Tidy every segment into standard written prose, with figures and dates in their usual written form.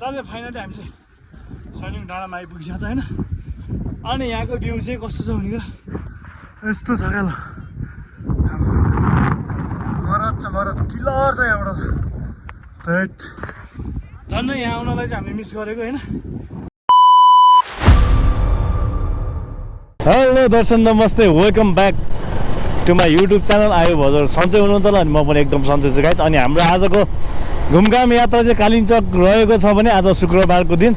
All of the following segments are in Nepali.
सबै फाइनली हामी चाहिँ सैलुङ डाँडामा आइपुगिसकेको छ होइन। अनि यहाँको भ्यू चाहिँ कस्तो छ भनेको यस्तो छ क्या ल, मरद किलर छ यहाँबाट त। झन् यहाँ आउनलाई चाहिँ हामीले मिस गरेको होइन। हेलो दर्शन नमस्ते, welcome back to my YouTube channel. आयो हजुर सन्चै हुनुहुन्छ होला? अनि म पनि एकदम सन्चै छु गाइस। अनि हाम्रो आजको घुमघाम यात्रा चाहिँ कालिम्पोङ रहेको छ भने आज शुक्रबारको दिन।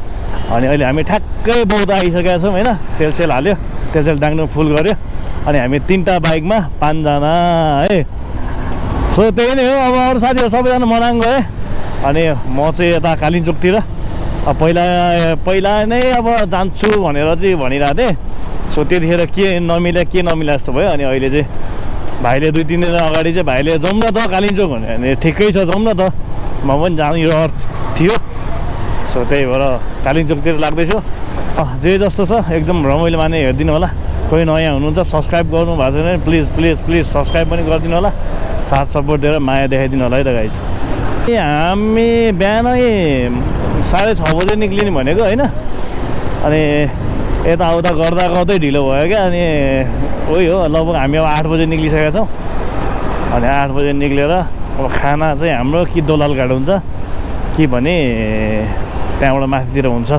अनि अहिले हामी ठ्याक्कै बौद्ध आइसकेका छौँ होइन। तेलसेल हाल्यो, तेलसेल डाङ्नु फुल गऱ्यो। अनि हामी 3टा बाइकमा 5 जना है। सो त्यही नै हो। अब अरू साथीहरू सबैजना मनाङ गए अनि म चाहिँ यता कालिम्पोङतिर पहिला नै अब जान्छु भनेर चाहिँ भनिरहेको थिएँ। सो त्यतिखेर के नमिला जस्तो भयो। अनि अहिले चाहिँ भाइले 2-3 दिन अगाडि चाहिँ भाइले जाउँ न त कालिम्पोङ भने ठिकै छ जाउँ न त, म पनि जानु यो अर्थ थियो। सो त्यही भएर कालिम्पोङतिर लाग्दैछु। जे जस्तो छ एकदम रमाइलो माने हेरिदिनु होला। कोही नयाँ हुनुहुन्छ सब्सक्राइब गर्नु भएको छैन प्लिज सब्सक्राइब पनि गरिदिनु होला। साथ सपोर्ट दिएर माया देखाइदिनु होला है त गाइस। हामी बिहानै 6:30 बजे निक्लिने भनेको होइन। अनि यताउता गर्दै ढिलो भयो क्या। अनि उही हो लगभग हामी अब 8 बजे निक्लिसकेका छौँ। अनि 8 बजे निक्लेर अब खाना चाहिँ हाम्रो कि दोलाल घाट हुन्छ कि भने त्यहाँबाट माथितिर हुन्छ।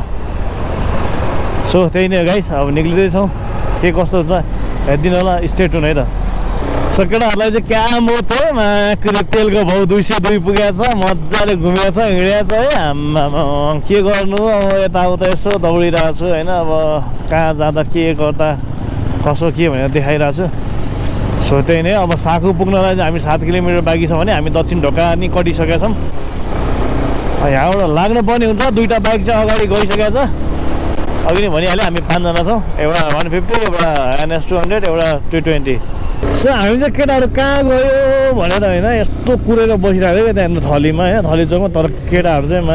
सो त्यही नै हो गाइस। अब निक्लिँदैछौँ, के कस्तो हुन्छ हेरिदिनु होला, स्टे ट्युन है त। सो केटाहरूलाई चाहिँ क्या म छ तेलको भाउ 202 पुगेको छ, मजाले घुमेको छ हिँडेको छ है। आम्मा के गर्नु अब यताउता यसो दौडिरहेको छु होइन। अब कहाँ जाँदा के गर्दा कसो के भनेर देखाइरहेको छु। सो त्यही नै। अब साखु पुग्नलाई चाहिँ हामी 7 किलोमिटर बाँकी छ भने हामी दक्षिण ढोका नि कटिसकेका छौँ। यहाँबाट लाग्नुपर्ने हुन्छ। 2टा बाइक चाहिँ अगाडि गइसकेको छ। अघि नै भनिहालेँ हामी 5 जना छौँ। एउटा 150, एउटा NS 200, एउटा 220। सो हामी चाहिँ केटाहरू कहाँ गयो भनेर होइन यस्तो कुरेर बसिरहेको क्या त्यहाँ थलीमा होइन, थली चौकमा। तर केटाहरू चाहिँ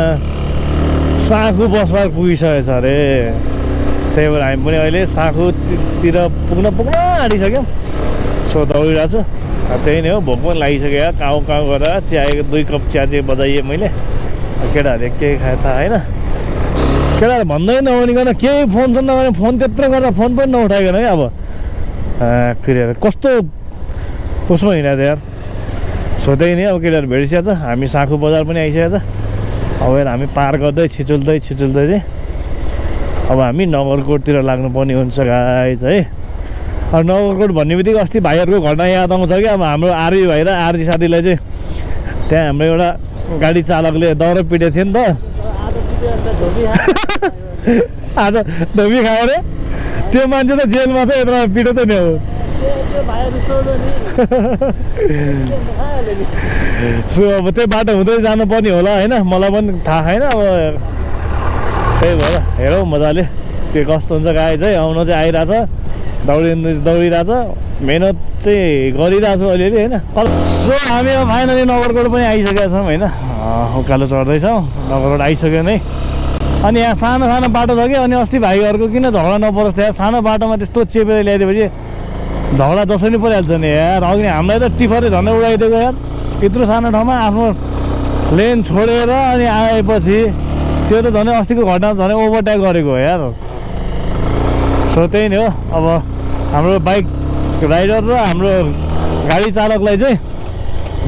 साखु बसमा पुगिसकेको छ अरे। त्यही भएर हामी पनि अहिले साखुतिर पुग्न आँटिसक्यौँ। सो दौडिरहेको छु। त्यही नै हो, भोक पनि लागिसक्यो। काउ गरेर चिया 2 कप चिया चाहिँ बजाइएँ मैले। केटाहरूले के खायो थाहा होइन। केटाहरू भन्दै नभनिकन केही फोन नगरे, फोन त्यत्रो गरेर फोन पनि नउठाइकन क्या। अब फेरि कस्तो उसमा हिँडेको छ यार। सो त्यही नै अब केटाहरू भेटिसकेको छ। हामी साखु बजार पनि आइसकेको छ। अब हामी पार गर्दै छिचुल्दै चाहिँ अब हामी नगरकोटतिर लाग्नुपर्ने हुन्छ गाइस है। अब नगरकोट भन्ने बित्तिकै अस्ति भाइहरूको घटना याद आउँछ कि। अब हाम्रो आर्मी भाइ र आर्मी साथीलाई चाहिँ त्यहाँ हाम्रो एउटा गाडी चालकले दौरो पिटेको थियो नि त। आज धोबी खायो अरे। त्यो मान्छे त जेलमा छ, यत्रो पिटो त नि हो। सो अब त्यही बाटो हुँदै जानुपर्ने होला होइन, मलाई पनि थाहा छैन। अब त्यही भएर हेरौँ मजाले के कस्तो हुन्छ गाइस है। आउनु चाहिँ आइरहेछ, दौडिरहेछ, मेहनत चाहिँ गरिरहेको छु अलिअलि होइन। सो हामी अब फाइनली नगरकोट पनि आइसकेका छौँ होइन। उकालो चढ्दैछौँ, नगरकोट आइसक्यो नै। अनि यहाँ सानो बाटो छ कि। अनि अस्ति भाइहरूको किन झगडा नपरोस् त्यहाँ सानो बाटोमा त्यस्तो चेपेर ल्याइदिएपछि झगडा जसरी परिहाल्छ नि यार। अघि हामीलाई त टिफरले झन्डै उडाइदिएको यार। यत्रो सानो ठाउँमा आफ्नो लेन छोडेर अनि आएपछि त्यो त झन् अस्तिको घटना झन् ओभरटेक गरेको हो यार। सो त्यही नै हो। अब हाम्रो बाइक राइडर र हाम्रो गाडी चालकलाई चाहिँ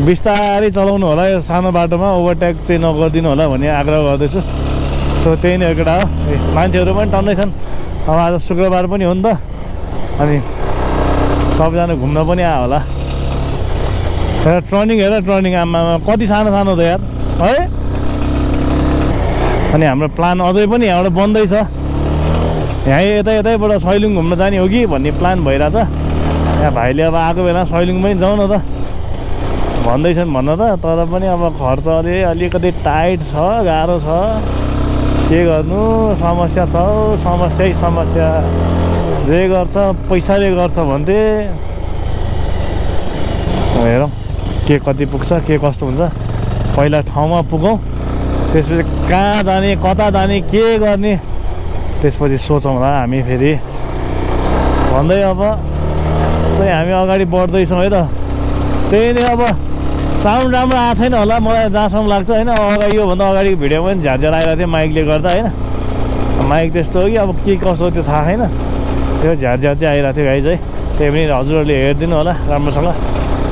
बिस्तारै चलाउनु होला, यो सानो बाटोमा ओभरटेक चाहिँ नगरिदिनु होला भन्ने आग्रह गर्दैछु। सो त्यही नै हो केटा हो। मान्छेहरू पनि टन्नै छन्। अब आज शुक्रबार पनि हो नि त। अनि सबजना घुम्न पनि आयो होला। टर्निङ आमा कति सानो त यार है। अनि हाम्रो प्लान अझै पनि यहाँबाट बन्दैछ। यहाँ यतैबाट सैलुङ घुम्न जाने हो कि भन्ने प्लान भइरहेछ। यहाँ भाइले अब आएको बेला सैलुङ पनि जाउँ न त भन्दैछन् भन्न त। तर पनि अब खर्च अलिकति टाइट छ, गाह्रो छ। के गर्नु, समस्या छ, समस्या। जे गर्छ पैसाले गर्छ भन्थे। हेरौँ के कति पुग्छ, के कस्तो हुन्छ। पहिला ठाउँमा पुगौँ, त्यसपछि कहाँ जाने, कता जाने, के गर्ने, त्यसपछि सोचौँला हामी फेरि भन्दै। अब चाहिँ हामी अगाडि बढ्दैछौँ है त। त्यही नै अब साउन्ड राम्रो आएको छैन होला मलाई जहाँसम्म लाग्छ होइन। अगाडि योभन्दा अगाडिको भिडियोमा पनि झ्यारझ्यार आइरहेको थियो माइकले गर्दा होइन। माइक त्यस्तो हो कि अब के कसो त्यो थाहा छैन, त्यो झ्यारझ्यार चाहिँ आइरहेको थियो गाइज है। त्यही पनि हजुरहरूले हेरिदिनु होला राम्रोसँग,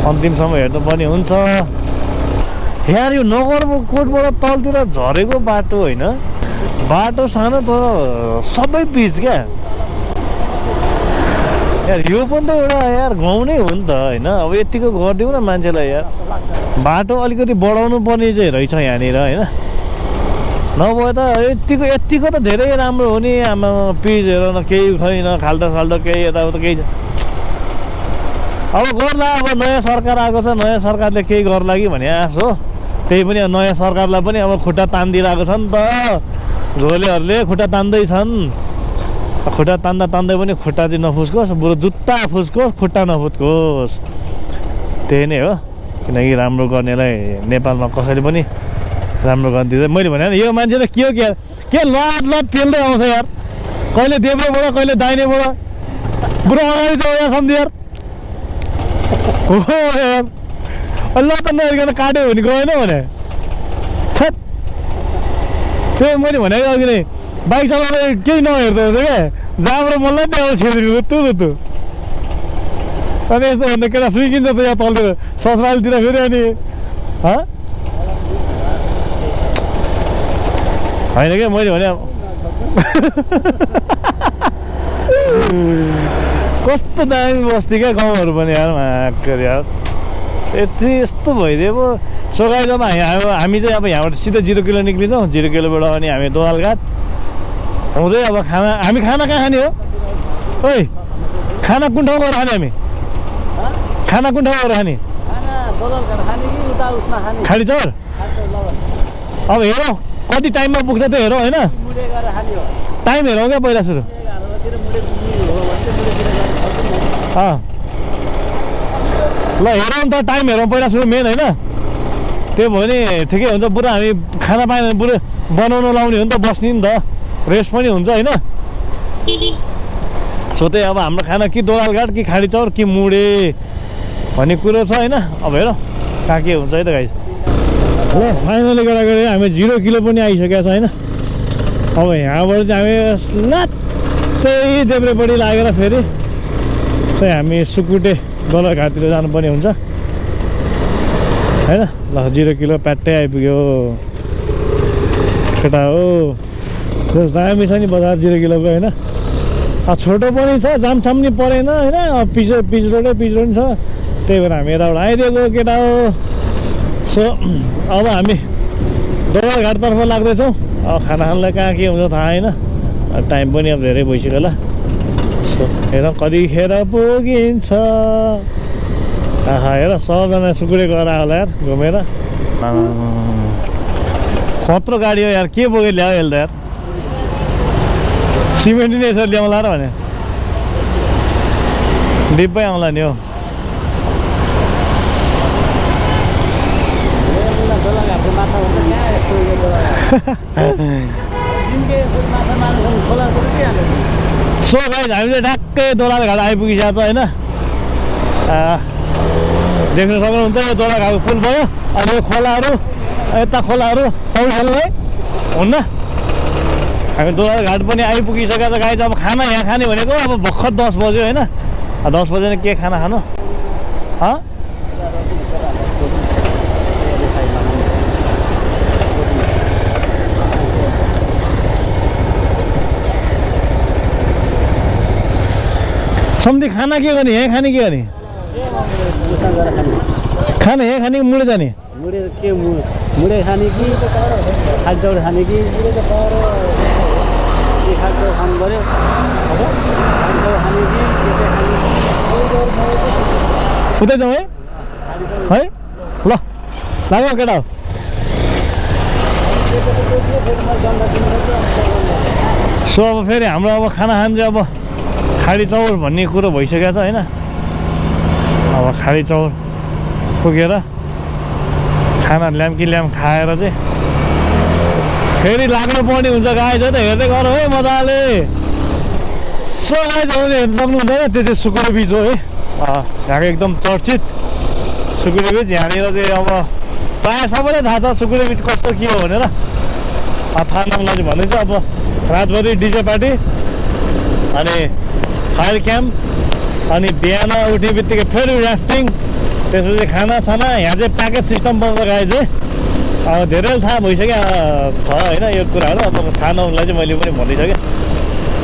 अन्तिमसम्म हेर्नुपर्ने हुन्छ। यहाँ यो नगरकोटबाट तलतिर झरेको बाटो होइन, बाटो सानो तर सबै पिच क्या यार। यो पनि त एउटा यार गाउँ नै हो नि त होइन। अब यतिको गरिदिउँ न मान्छेलाई यार, बाटो अलिकति बढाउनु पर्ने चाहिँ रहेछ यहाँनिर होइन। नभए त यतिको त धेरै राम्रो हो नि। आमा पिच हेर न, केही छैन, खाल्डो केही यताउता केही छ। अब गर्ला, अब नयाँ सरकार आएको छ, नयाँ सरकारले केही गर्ला कि भन्ने आश हो। त्यही पनि नयाँ सरकारलाई पनि अब खुट्टा तानिदिइरहेको छ नि त, झोलेहरूले खुट्टा तान्दैछन्। खुट्टा तान्दै पनि खुट्टा चाहिँ नफुस्कोस्, बरु जुत्ता फुस्कोस्, खुट्टा नफुस्कोस्। त्यही नै हो, किनकि राम्रो गर्नेलाई नेपालमा कसैले पनि राम्रो गर्न दिँदैन। मैले भने यो मान्छे त के हो के लत पेल्दै आउँछ यार, कहिले देब्रेबाट कहिले दाहिनेबाट। बुढो अगाडि जाऊ यार सम्झि यार, हो यार। ल त नहेरिकन काट्यो भने गएन भने थेट। त्यो मैले भनेको अघि नै बाइक चलाउँदा केही नहेर्दो रहेछ क्या, जहाँबाट मलाई त्यहाँ छेड्नु रुत्तु। अनि यस्तो भन्दा केटा सुइकिन्छ त यहाँ तलतिर ससुरालीतिर फेरि। अनि होइन क्या मैले भने कस्तो दामी बस्ती क्या गाउँहरू पनि यार, माकर यार यति यस्तो भइदियो पो। सो गाइस अब हामी चाहिँ अब यहाँबाट सिधै 0 किलो निक्लिन्छौँ। 0 किलोबाट अनि हामी दोवालघाट हुँदै अब हामी खाना कहाँ खाने हो? ओइ खाना कुन ठाउँ गएर खाने हामी? खाना कुन ठाउँ गएर खाने? खाली चौर। अब हेरौँ कति टाइममा पुग्छ त्यो हेरौँ होइन। टाइम हेरौँ क्या पहिला सुरु। ल हेरौँ त टाइम हेरौँ पहिला सुरु मेन होइन। त्यो भयो भने ठिकै हुन्छ। बरु हामी खाना पाएन भने बरु बनाउनु लाउने हो नि त, बस्ने नि त, रेस्ट पनि हुन्छ होइन। सो त्यही अब हाम्रो खाना कि दोलालघाट कि खाडी चौर कि मुडे भन्ने कुरो छ होइन। अब हेरौँ कहाँ के हुन्छ है त गाइस। ल फाइनली गरागरी हामी 0 किलो पनि आइसकेको छ होइन। अब यहाँबाट चाहिँ हामी लात्तै देब्रेपट्टि लागेर फेरि चाहिँ हामी सुकुटे दोलाघाटतिर जानुपर्ने हुन्छ होइन। ल 0 किलो प्याट्टै आइपुग्यो केटा हो। दामी छ नि बजार 0 किलोको होइन। छोटो पनि छ, जामसाम नि परेन होइन। पिच रोडै छ, त्यही भएर हामी यताबाट आइदिएको केटा हो। सो अब हामी दोलाघाटतर्फ लाग्दैछौँ। अब खाना खानलाई कहाँ के हुन्छ थाहा होइन, टाइम पनि अब धेरै भइसक्यो होला। सो हेर कतिखेर पुगिन्छ। हेर सबजना सुकुटे गएर होला यार घुमेर। खत्रो गाडी हो यार, के बोकेर ल्यायो यसले त यार। सिमेन्ट नै यसरी ल्याउँला र भने डिब्बै आउँला नि हो। सो गाइस हामी चाहिँ ठ्याक्कै दोलाघाट आइपुगिसकेको छ होइन। देख्न सक्नुहुन्छ यो दोलाघाटको पुल भयो। अनि यो खोलाहरू, यता खोलाहरू पौडी खेल्नु है हुन्न। हामी दोलाघाट पनि आइपुगिसकेको छ गाइस। अब खाना यहाँ खाने भनेको अब भर्खर 10 बज्यो होइन। 10 बजेर के खाना खानु? सम्झी खाना के गर्ने? यहाँ खाने के गर्ने? खाना यहाँ खाने कि मुडे जाने? मुडे खाने कि खाली चौर खाने कि खानु पर्यो। उतै जाउँ है है। ल लाग्यो केटा हो। सो अब फेरि हाम्रो अब खाना खान चाहिँ अब खाडी चौर भन्ने कुरो भइसकेको छ होइन। अब खाडी चौर पुगेर खाना ल्याम कि ल्याम खाएर चाहिँ फेरि लाग्नु पर्ने हुन्छ गाइस है त। हेर्दै गर है मजाले। सो गाइस हेर्नु सक्नुहुन्छ होइन, त्यो चाहिँ सुकुटे बिच हो है। यहाँको एकदम चर्चित सुकुटी बिच यहाँनिर चाहिँ अब प्रायः सबैलाई थाहा छ सुकुटी बिच कस्तो के हो भनेर थाहा नहुँलाई चाहिँ भनिदिन्छ। अब रातभरि डिजे पार्टी अनि फायर क्याम्प अनि बिहान उठ्ने बित्तिकै फेरि राफ्टिङ त्यसपछि खानासाना यहाँ चाहिँ प्याकेज सिस्टम बनाएर गए चाहिँ अब धेरै थाहा भइसक्यो छ होइन यो कुराहरू। अब थाहा नहुँलाई चाहिँ मैले पनि भनिसकेँ।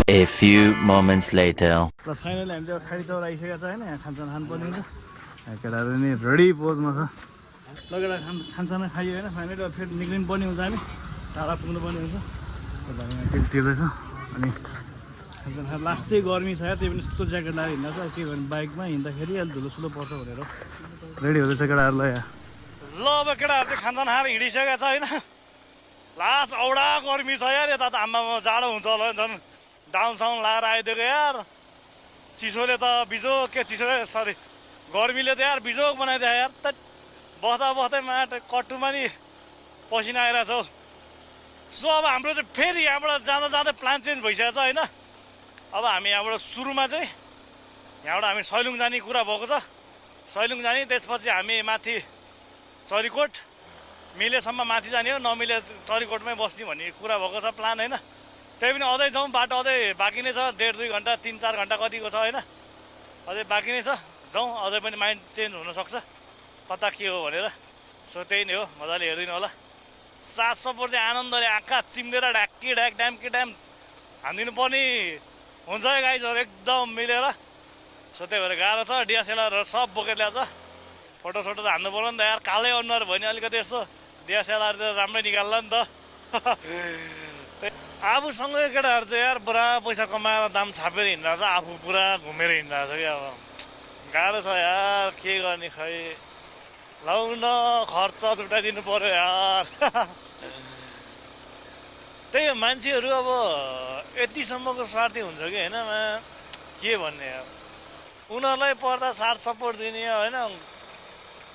A few moments later. र फाइनली हामी चाहिँ खाडी चौर आइसकेको छ होइन। यहाँ खानसाना खानुपर्ने हुन्छ। यहाँ केटाहरू नि रेडी पोजमा छ। लगेर खानसाना खाइयो होइन। फाइनली अब फेरि निक्लिनु पर्ने हुन्छ हामी टाढा पुग्नु पर्ने हुन्छ। त्यति रहेछ अनि खानसाना लास्टै गर्मी छ यार। त्यही पनि यस्तो ज्याकेट लगाएर हिँड्दा छ के गर्ने बाइकमा हिँड्दाखेरि अलि धुलो सुलो पर्छ भनेर रेडी हुँदैछ केटाहरूलाई यहाँ। ल अब केटाहरू चाहिँ खानसाना खाएर हिँडिसकेको छ होइन। लास्ट औडा गर्मी छ यार। यता त आम्मामा जाडो हुन्छ होला झन् डाउन साउन लगाएर आइदिएको यार। चिसोले त बिजोक के चिसोले सरी गर्मीले त यार बिजोक बनाइदियो यार। त बस्दा बस्दै माटो कट्टुमा नि पसिना आइरहेको छ हौ। सो अब हाम्रो चाहिँ फेरि यहाँबाट जाँदा जाँदै प्लान चेन्ज भइसकेको छ होइन। अब हामी यहाँबाट सुरुमा चाहिँ यहाँबाट हामी सैलुङ जाने कुरा भएको छ। सैलुङ जाने त्यसपछि हामी माथि चरीकोट मिलेसम्म माथि जाने हो नमिले चरीकोटमै बस्ने भन्ने कुरा भएको छ प्लान होइन। त्यही पनि अझै जाउँ बाटो अझै बाँकी नै छ 1.5-2 घन्टा 3-4 घन्टा कतिको छ होइन। अझै बाँकी नै छ जाउँ अझै पनि माइन्ड चेन्ज हुनसक्छ कता के हो भनेर। सो त्यही नै हो मजाले हेरिदिनु होला। सात सपोर्ट चाहिँ आनन्दले आँखा चिम्लेर ढ्याक्की ढ्याक ड्याम्की ड्याम हानिदिनु पर्ने हुन्छ है गाइजहरू एकदम मिलेर। सो त्यही भएर गाह्रो छ। डिएसएलआरहरू सब बोकेर ल्याएको छ। फोटोसोटो त हान्नु पर्यो नि त यार। कालै अनुहार भयो भने अलिकति यसो डिएसएलआर चाहिँ राम्रै निकाल्ला नि त। आफूसँगै केटाहरू चाहिँ यार पुरा पैसा कमाएर दाम छापेर हिँडिरहेको छ। आफू पुरा घुमेर हिँडिरहेको छ कि अब गाह्रो छ यार के गर्ने खै। लाउन खर्च जुटाइदिनु पर्यो यार। त्यही मान्छेहरू अब यतिसम्मको स्वार्थी हुन्छ कि होइन के भन्ने यार। उनीहरूलाई पर्दा साथ सपोर्ट दिने होइन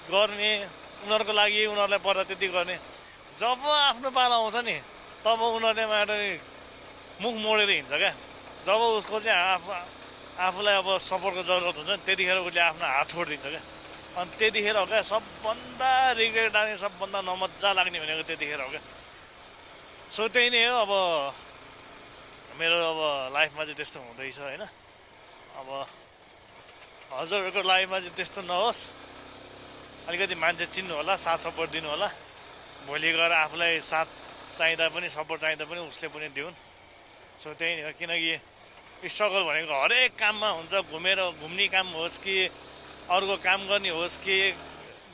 गर्ने उनीहरूको लागि उनीहरूलाई पर्दा त्यति गर्ने। जब आफ्नो पाला आउँछ नि तब उनीहरूले माटो मुख मोडेर हिँड्छ क्या। जब उसको चाहिँ आफूलाई अब सपोर्टको जरुरत हुन्छ नि त्यतिखेर उसले आफ्नो हात छोडिदिन्छ क्या। अनि त्यतिखेर हो क्या सबभन्दा रिग्रेट लाग्ने सबभन्दा नमजा लाग्ने भनेको त्यतिखेर हो क्या। सो त्यही नै हो अब मेरो अब लाइफमा चाहिँ त्यस्तो हुँदैछ होइन। अब हजुरहरूको लाइफमा चाहिँ त्यस्तो नहोस्। अलिकति मान्छे चिन्नु होला साथ सपोर्ट दिनु होला। भोलि गएर आफूलाई साथ चाहिँदा पनि सपोर्ट चाहिँदा पनि उसले पनि दिउन्। सो त्यही नै हो किनकि स्ट्रगल भनेको हरेक काममा हुन्छ। घुम्ने काम होस् कि अरूको काम गर्ने होस् कि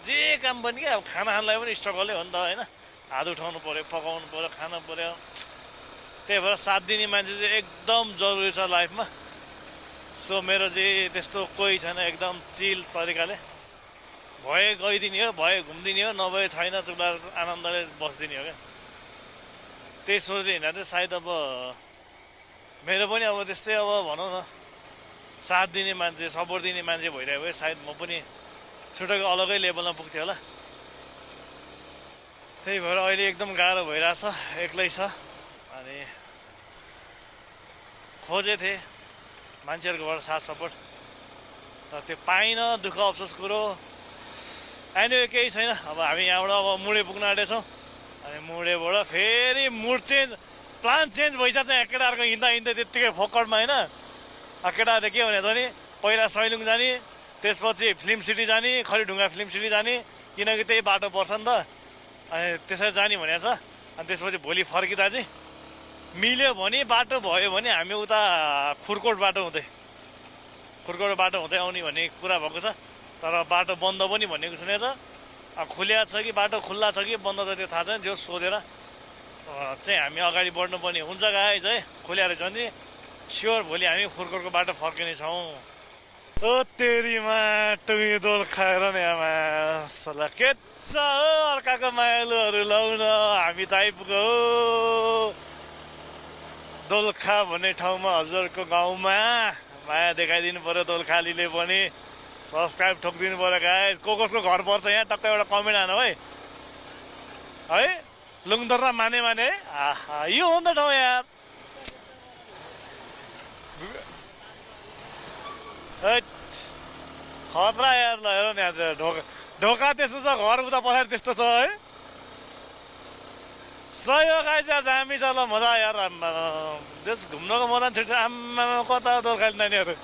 जे काम पनि क्या अब खाना खानलाई पनि स्ट्रगलै हो नि त होइन। हात उठाउनु पऱ्यो पकाउनु पऱ्यो खानु पऱ्यो। त्यही भएर साथ दिने मान्छे चाहिँ एकदम जरुरी छ लाइफमा। सो मेरो चाहिँ त्यस्तो कोही छैन। एकदम चिल तरिकाले भए गइदिने हो भए घुमिदिने हो नभए छैन चुला आनन्दले बसिदिने हो क्या। त्यही सोच्दै हिँड्दा चाहिँ सायद अब मेरो पनि अब त्यस्तै अब भनौँ न साथ दिने मान्छे सपोर्ट दिने मान्छे भइरहेको भए सायद म पनि छुट्टैको अलगै लेभलमा पुग्थेँ होला। त्यही भएर अहिले एकदम गाह्रो भइरहेछ एक्लै छ। अनि खोजेको थिएँ मान्छेहरूकोबाट साथ सपोर्ट तर त्यो पाइनँ। दुःख अफसोस कुरो आइनो केही छैन। अब हामी यहाँबाट अब मुडे पुग्न आँटेछौँ। अनि मुडेबाट फेरि मुड चेन्ज प्लान चेन्ज भइसक्छ। यहाँ केटाहरूको हिँड्दा हिँड्दै त्यत्तिकै फोकटमा होइन। केटाहरूले के भनेको छ भने पहिला सैलुङ जाने त्यसपछि फिल्म सिटी जाने खरीढुङ्गा फिल्म सिटी जाने किनकि त्यही बाटो पर्छ नि त। अनि त्यसरी जाने भनेको छ। अनि त्यसपछि भोलि फर्किँदा चाहिँ मिल्यो भने बाटो भयो भने हामी उता खुर्कोट बाटो हुँदै आउने भन्ने कुरा भएको छ। तर बाटो बन्द पनि भनेको सुनेको छ। खुल्या छ कि बाटो खुल्ला छ कि बन्द छ त्यो थाहा छैन। जो सोधेर चाहिँ हामी अगाडि बढ्नुपर्ने हुन्छ गाइज है। खुल्या रहेछ भने स्योर भोलि हामी खुर्कोटको बाटो फर्किनेछौँ। ओ तेरीमा टुङ्गी दोल खाएर नि आमा सल्लाह के छ अर्काको मायालुहरू लाउन हामी त आइपुग्यो दोलखा भन्ने ठाउँमा हजुरको गाउँमा। माया देखाइदिनु पर्यो दोलखालीले पनि। सब्सक्राइब ठोकिदिनु पर्यो गाइस। कसको घर पर्छ यहाँ टक्क एउटा कमेन्ट हान है लुङदर्रा माने आहा यो हो नि त ठाउँ यार। खतरा यार ल हेर न यहाँ ढोका ढोका त्यस्तो छ, घर उता पछाडि त्यस्तो छ है। सही हो गाइस यार, दामी छ ल, मजा यार। आम्मा देश घुम्नको मजा छिट्छ। आम्मा कता दोलखाली नानीहरू।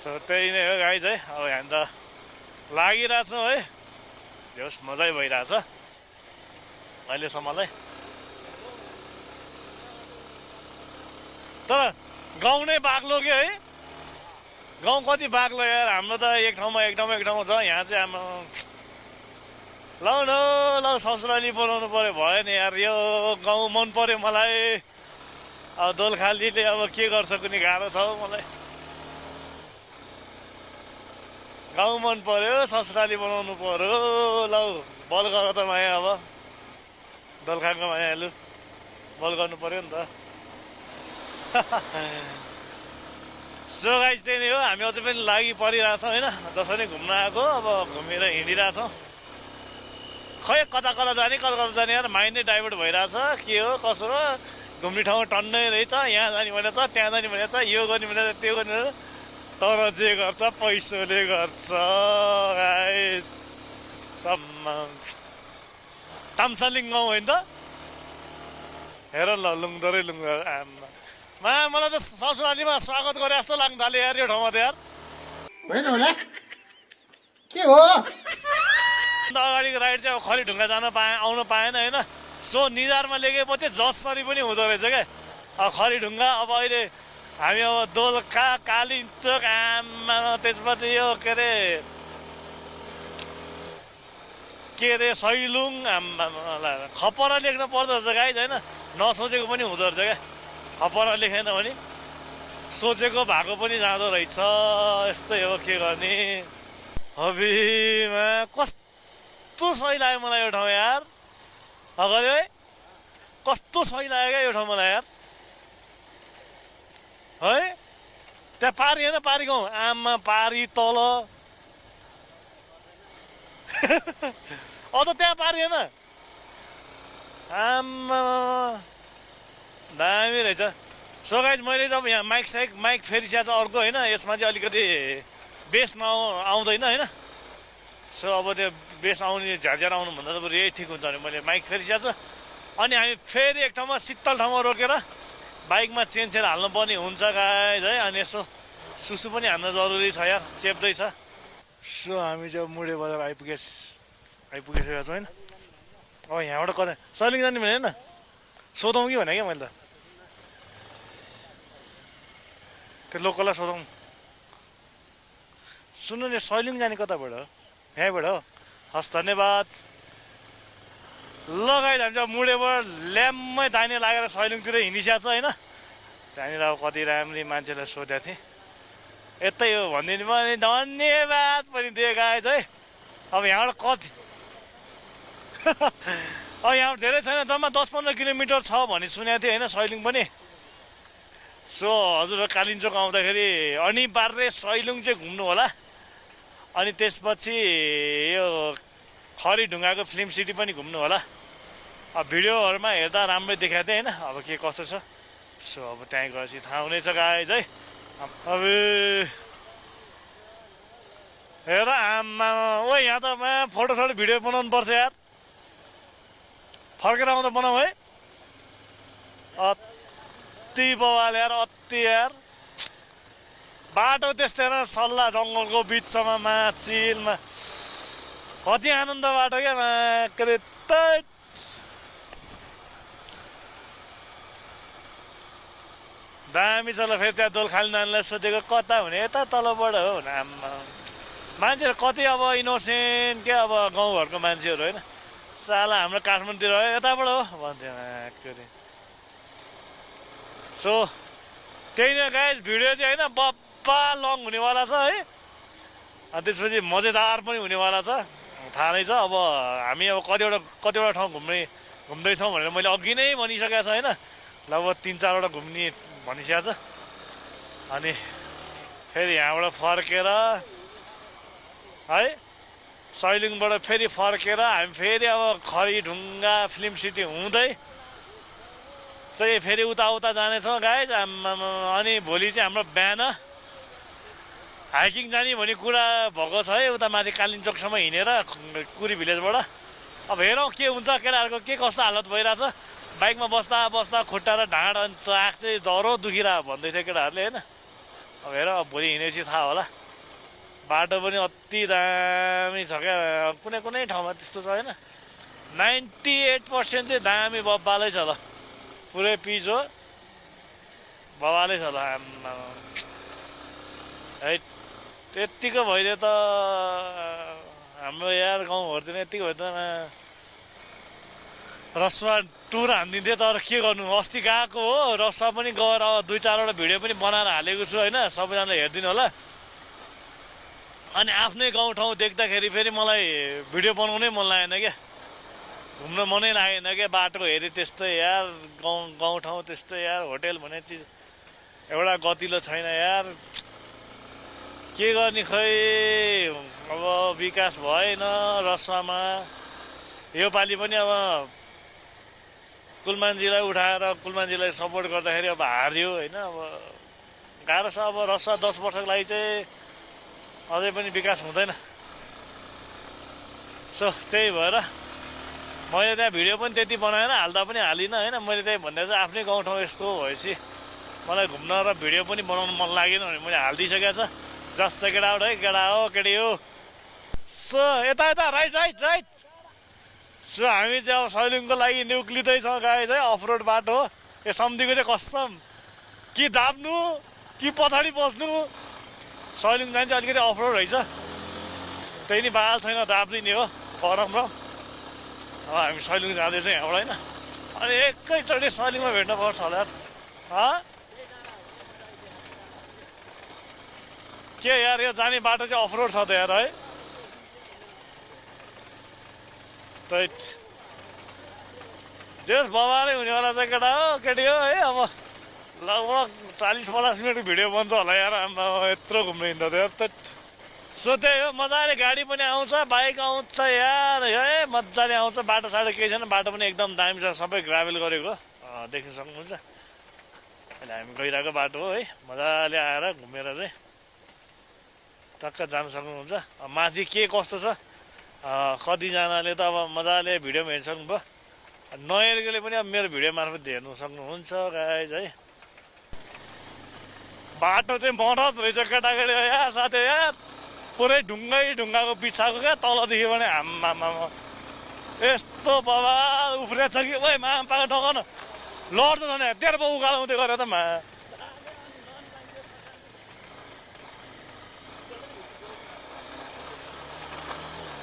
सो त्यही नै हो गाइस है। अब यहाँ त लागिरहेछौँ है, होस् मजै भइरहेछ अहिलेसम्मलाई। तर गाउँ नै बाक्लो के है, गाउँ कति बाक्लो यार। हाम्रो त एक ठाउँमा छ, यहाँ चाहिँ हाम्रो लौ न लौ ससुराली बनाउनु पर्यो, भयो नि यार। यो गाउँ मन पर्यो मलाई। अब दोलखालीले अब के गर्छ कुनै गाह्रो छ मलाई। गाउँ मन पर्यो, ससुराली बनाउनु पर्यो। लौ बल गर त माया, अब दोलखालको माया लु बल गर्नु पर्यो नि त। सो गाइस त्यही नै हो, हामी अझै पनि लागि परिरहेछौँ होइन। जसरी घुम्न आएको, अब घुमेर हिँडिरहेछौँ। खै कता जाने यार, माइन्ड नै डाइभर्ट भइरहेछ। के हो कसो हो, घुम्ने ठाउँ टन्नै रहेछ। यहाँ जाने भनेको छ, त्यहाँ जाने भनेको छ, यो गर्ने भनेको छ, त्यो गर्ने भनेको छ। तर जे गर्छ पैसोले गर्छ गाइस। सब तामसालिङ गाउँ होइन त, हेर ल लुङदरै लुङदर। आमा मलाई त ससुरालीमा स्वागत गरे जस्तो लाग्नु थाल्यो यार यो ठाउँमा त यार। होइन होला के हो? अगाडिको राइड चाहिँ अब खरीढुङ्गा आउन पाएन होइन। सो निधारमा लेखेपछि जसरी पनि हुँदो रहेछ क्या खरीढुङ्गा। अब अहिले हामी अब दोलखा, कालिचोक, आमा त्यसपछि यो के अरे सैलुङ, आमा खपरा लेख्न पर्दो रहेछ गाइस होइन। नसोचेको पनि हुँदो रहेछ क्या, खपरा लेखेन भने सोचेको भएको पनि जाँदो रहेछ। यस्तै हो, के गर्ने। हबीमा कस्तो सही लाग्यो मलाई यो ठाउँ यार। अगाडि है कस्तो सही लाग्यो क्या यो ठाउँ मलाई यार है। त्यहाँ पारी होइन, पारी गाउँ। आमा पारी तल अझ त्यहाँ पारी होइन। आमा दामी रहेछ। सो गाइस मैले चाहिँ अब यहाँ माइक फेरिसिया छ अर्को होइन। यसमा चाहिँ अलिकति बेस आउँदैन होइन। सो अब त्यो बेस आउने झ्याझ्यार आउनुभन्दा त यही ठिक हुन्छ भने मैले माइक फेरिसिया छ। अनि हामी फेरि एक ठाउँमा शीतल ठाउँमा रोकेर बाइकमा चेन हाल्नु पर्ने हुन्छ गाइस है। अनि यसो सुसु पनि हाल्न जरुरी छ यार, चेप्दैछ। सो हामी चाहिँ मुडे बजार आइपुगिसकेको छौँ होइन। अब यहाँबाट कता सैलिङ जाने भने होइन, सोधौँ कि भने क्या मैले त त्यो लोकललाई सोधौँ। सुन्नु नि, सैलिङ जाने कताबाट हो? यहीँबाट हो। हस् धन्यवाद। ल गाइस हामी चाहिँ मुडेबाट ल्याम्मै दाहिने लागेर सैलुङतिर हिँडिसकेको छ होइन। त्यहाँनिर अब कति राम्री मान्छेलाई सोधेको थिएँ, यतै हो भनिदिनु पनि धन्यवाद पनि दिए गाइस है। अब यहाँबाट कति अब यहाँबाट धेरै छैन, जम्मा 10-15 किलोमिटर छ भन्ने सुनेको थिएँ होइन सैलुङ पनि। सो हजुर कालिचोक आउँदाखेरि अनिवार्य सैलुङ चाहिँ घुम्नु होला। अनि त्यसपछि यो खरीढुङ्गाको फिल्म सिटी पनि घुम्नु होला। अब भिडियोहरूमा हेर्दा राम्रै देखाएको थिएँ होइन। अब के कसो छ, सो अब त्यहीँ गएपछि थाहा हुनेछ गाइस है। अब हेर आमा ओ यहाँ त फोटोसोटो भिडियो बनाउनु पर्छ यार। फर्केर आउँदा बनाऊ है। अति बवाल यार, अति यार। बाटो त्यस्तै हेर, सल्लाह जङ्गलको बिचमा चिलमा कति आनन्द बाटो क्या के अरे। दामी छ ल। फेरि त्यहाँ दोलखाली नानीलाई सोधेको कता हुने, यता तलबाट हो भने आम्मा मान्छेहरू कति अब इनोसेन्ट क्या अब गाउँघरको मान्छेहरू होइन। साला हाम्रो काठमाडौँतिर हो यताबाट हो भन्थ्यो के अरे। सो त्यही नै गाइस भिडियो चाहिँ होइन बब्बा लङ हुनेवाला छ है। अनि त्यसपछि मजेदार पनि हुनेवाला छ, थाहा नै छ। अब हामी अब कतिवटा ठाउँ घुम्दैछौँ भनेर मैले अघि नै भनिसकेको छ होइन। लगभग 3-4वटा घुम्ने भनिसकेको छ। अनि फेरि यहाँबाट फर्केर है सैलुङबाट फेरि फर्केर हामी फेरि अब खरीढुङ्गा फिल्म सिटी हुँदै चाहिँ फेरि उता जानेछौँ गाइस। अनि भोलि चाहिँ हाम्रो बिहान हाइकिङ जाने भन्ने कुरा भएको छ है। उता माथि कालिम्चोकसम्म हिँडेर कुरी भिलेजबाट। अब हेरौँ के हुन्छ, केटाहरूको के कस्तो हालत भइरहेछ। बाइकमा बस्दा बस्दा खुट्टा र ढाँड अनि चाक चाहिँ जरो दुखिरहेको भन्दै थियो केटाहरूले होइन। अब हेर भोलि हिँडेपछि थाहा होला। बाटो पनि अति दामी छ क्या, कुनै कुनै ठाउँमा त्यस्तो छ होइन। 98% चाहिँ दामी बब्बालै छ ल, पुरै पिच हो, बबालै छ ल। है त्यत्तिको भइदियो त हाम्रो यार गाउँहरूतिर यत्तिको भइदियो त रसमा टुर हानिदिन्थ्यो। तर के गर्नु, अस्ति गएको हो रसमा पनि गएर 2-4वटा भिडियो पनि बनाएर हालेको छु होइन, सबैजनाले हेरिदिनु होला। अनि आफ्नै गाउँठाउँ देख्दाखेरि फेरि मलाई भिडियो बनाउनै मन लागेन क्या, घुम्न मनै लागेन क्या। बाटो हेरी त्यस्तै यार, गाउँठाउँ त्यस्तै यार, होटेल भन्ने चिज एउटा गतिलो छैन यार। के गर्ने खै, अब विकास भएन रसवामा। योपालि पनि अब कुलमानजीलाई उठाएर कुलमानजीलाई सपोर्ट गर्दाखेरि अब हार्यो होइन। अब गाह्रो छ। अब रसवा 10 वर्षको लागि चाहिँ अझै पनि विकास हुँदैन। सो त्यही भएर मैले त्यहाँ भिडियो पनि त्यति बनाएन, हाल्दा पनि हालिनँ होइन। मैले त्यही भन्दा चाहिँ आफ्नै गाउँठाउँ यस्तो भएपछि मलाई घुम्न र भिडियो पनि बनाउनु मन लागेन भने मैले हालिदिइसकेको छ। जस्ट चेक इट आउट है, केटा हो केटी हो। सो यता यता राइट राइट राइट। सो हामी चाहिँ अब सैलुङको लागि निक्लिँदैछौँ गाइज है। अफ रोड बाटो हो यो सम्धीको चाहिँ कसम, कि दाब्नु कि पछाडि बस्नु। सैलुङ जान्छ अलिकति अफ रोड रहेछ, त्यही नि बाल छैन, दाब्दिने हो गरम र। अब हामी सैलुङ जाँदैछौँ यहाँबाट होइन। अनि एकैचोटि सैलुङमा भेट्न पर्छ होला यार। के यार यो जाने बाटो चाहिँ अफ रोड छ त यार है। जस बबाले हुनेवाला चाहिँ केटा हो केटी हो है। अब लगभग 40-50 मिनटको भिडियो बन्छ होला यार, आमा यत्रो घुम्नु हिँड्दा त यार। सो त्यही हो, मजाले गाडी पनि आउँछ, बाइक आउँछ यार है, मजाले आउँछ। बाटो साटो केही छैन, बाटो पनि एकदम दामी छ, सबै ग्राभेल गरेको देख्न सक्नुहुन्छ। अहिले हामी गइरहेको बाटो हो है, मजाले आएर घुमेर चाहिँ टक्क जान सक्नुहुन्छ। माथि के कस्तो छ कतिजनाले त अब मजाले भिडियोमा हेर्न सक्नुभयो, नहेरेकोले पनि अब मेरो भिडियो मार्फत हेर्नु सक्नुहुन्छ गाइज है। बाटो चाहिँ मरत रहेछ केटाकेटी या साथै यार, पुरै ढुङ्गाको बिछाएको क्या तलदेखि पनि। आम्मामा यस्तो बबाल उफ्रिएको छ कि ओइ माम पाएको ठगाउन लड्छ झन्, तेरो पो उकालो गरेर त मा।